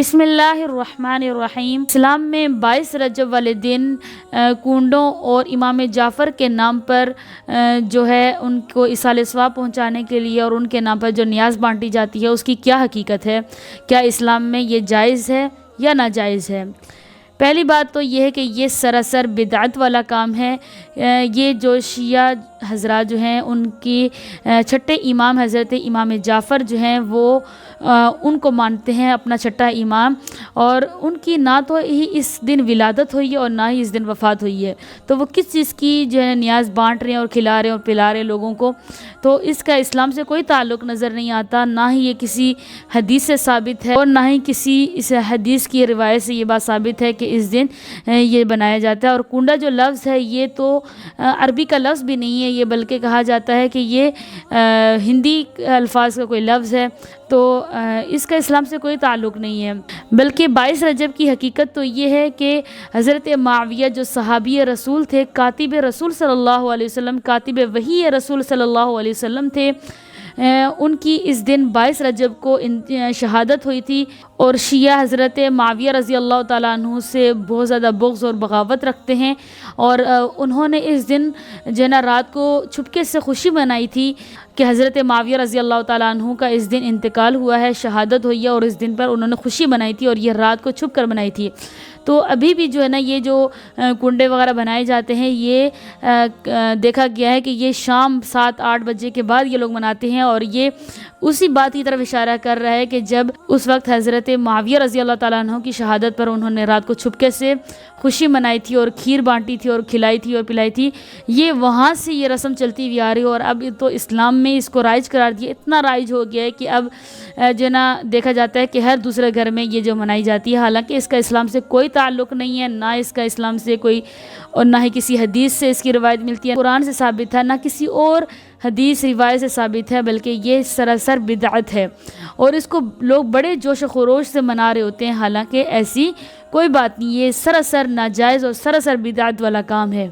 بسم اللہ الرحمن الرحیم۔ اسلام میں 22 رجب والے دن کنڈوں اور امام جعفر کے نام پر جو ہے ان کو ایصال ثواب پہنچانے کے لیے اور ان کے نام پر جو نیاز بانٹی جاتی ہے اس کی کیا حقیقت ہے؟ کیا اسلام میں یہ جائز ہے یا ناجائز ہے؟ پہلی بات تو یہ ہے کہ یہ سراسر بدعت والا کام ہے۔ یہ جو شیعہ حضرات جو ہیں ان کی چھٹے امام حضرت امام جعفر جو ہیں وہ ان کو مانتے ہیں اپنا چھٹا امام، اور ان کی نہ تو ہی اس دن ولادت ہوئی ہے اور نہ ہی اس دن وفات ہوئی ہے، تو وہ کس چیز کی جو ہے نیاز بانٹ رہے ہیں اور کھلا رہے ہیں اور پلا رہے ہیں لوگوں کو؟ تو اس کا اسلام سے کوئی تعلق نظر نہیں آتا، نہ ہی یہ کسی حدیث سے ثابت ہے اور نہ ہی کسی اس حدیث کی روایت سے یہ بات ثابت ہے کہ اس دن یہ بنایا جاتا ہے۔ اور کنڈا جو لفظ ہے یہ تو عربی کا لفظ بھی نہیں ہے، یہ بلکہ کہا جاتا ہے کہ یہ ہندی الفاظ کا کوئی لفظ ہے، تو اس کا اسلام سے کوئی تعلق نہیں ہے۔ بلکہ 22 رجب کی حقیقت تو یہ ہے کہ حضرت معاویہ جو صحابی رسول تھے، کاتب رسول صلی اللہ علیہ وسلم، کاتب وحی رسول صلی اللہ علیہ وسلم تھے، ان کی اس دن 22 رجب کو شہادت ہوئی تھی، اور شیعہ حضرت معاویہ رضی اللہ تعالیٰ عنہ سے بہت زیادہ بغض اور بغاوت رکھتے ہیں، اور انہوں نے اس دن جو ہے نا رات کو چھپکے سے خوشی منائی تھی کہ حضرت معاویہ رضی اللہ تعالیٰ عنہ کا اس دن انتقال ہوا ہے، شہادت ہوئی ہے، اور اس دن پر انہوں نے خوشی منائی تھی اور یہ رات کو چھپ کر منائی تھی۔ تو ابھی بھی جو ہے نا یہ جو کنڈے وغیرہ بنائے جاتے ہیں یہ دیکھا گیا ہے کہ یہ شام 7-8 بجے کے بعد یہ لوگ مناتے ہیں، اور یہ اسی بات کی طرف اشارہ کر رہا ہے کہ جب اس وقت حضرت معاویہ رضی اللہ تعالیٰ عنہ کی شہادت پر انہوں نے رات کو چھپکے سے خوشی منائی تھی اور کھیر بانٹی تھی اور کھلائی تھی اور پلائی تھی، یہ وہاں سے یہ رسم چلتی ہوئی آ رہی ہے، اور اب تو اسلام میں اس کو رائج قرار دیا، اتنا رائج ہو گیا ہے کہ اب جو ہے نا دیکھا جاتا ہے کہ ہر دوسرے گھر میں یہ جو منائی جاتی ہے، حالانکہ اس کا اسلام سے کوئی تعلق نہیں ہے، نہ اس کا اسلام سے کوئی اور نہ ہی کسی حدیث سے اس کی روایت ملتی ہے، قرآن سے ثابت ہے، نہ کسی اور حدیث روایت سے ثابت ہے، بلکہ یہ سراسر بدعت ہے، اور اس کو لوگ بڑے جوش و خروش سے منا رہے ہوتے ہیں، حالانکہ ایسی کوئی بات نہیں، یہ سراسر ناجائز اور سراسر بدعت والا کام ہے۔